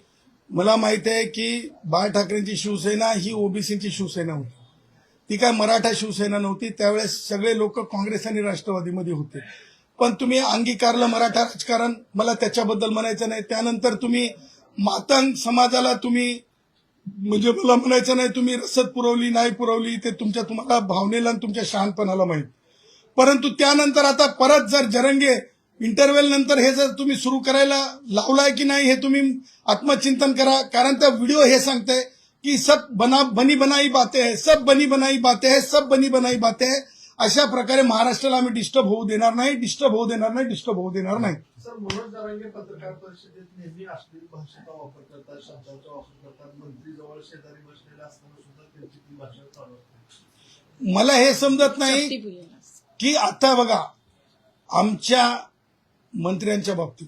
मला माहित आहे की बाळ ठाकरेंची शिवसेना ही ओबीसीची शिवसेना होती, ती काय मराठा शिवसेना नव्हती. त्यावेळेस सगळे लोक काँग्रेस आणि राष्ट्रवादीमध्ये होते. पण तुम्ही अंगीकारलं मराठा राजकारण, मला त्याच्याबद्दल म्हणायचं नाही. त्यानंतर तुम्ही मातंग समाजाला तुम्ही म्हणजे मला म्हणायचं नाही तुम्ही रसद पुरवली नाही पुरवली, ते तुम्हाला भावनेला आणि तुमच्या शहाणपणाला माहीत. परंतु त्यानंतर आता परत जर जरंगे इंटरव्हेल नंतर हे जर तुम्ही सुरू करायला लावलाय की नाही हे तुम्ही आत्मचिंतन करा. कारण त्या व्हिडिओ हे सांगते की सब बनी बनाई बातें है, सब बनी बनाई बातें है, सब बनी बनाई बातें है. अशा प्रकारे महाराष्ट्राला आम्ही डिस्टर्ब होऊ देणार नाही. सर, मनोज जरांगे पत्रकार परिषदेत नेहमी अश्लील भाषेचा वापर करतात, शब्दांचा वापर करतात. मंत्री जवळ शेजारी बसलेले असताना सुद्धा त्यांची ती भाषा चालू असते. मला हे समजत नाही चपटी बोलायला. की आता बघा आमच्या मंत्र्यांच्या बाबतीत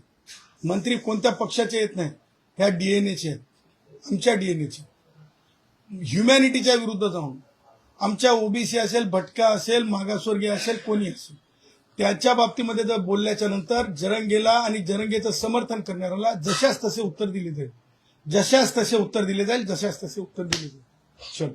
मंत्री कोणत्या पक्षाचे येत नाही, ह्या डीएनएचे आहेत, आमच्या डीएनएचे. ह्युमॅनिटीच्या विरुद्ध जाऊन आमच्या ओबीसी असेल, भटका असेल, मागासवर्गीय असेल, कोणी असेल त्याच्या बाबतीमध्ये जर बोलल्याच्या नंतर जरंगेला आणि जरंगेचं समर्थन करणाऱ्याला जशाच तसे उत्तर दिले जाईल. चल.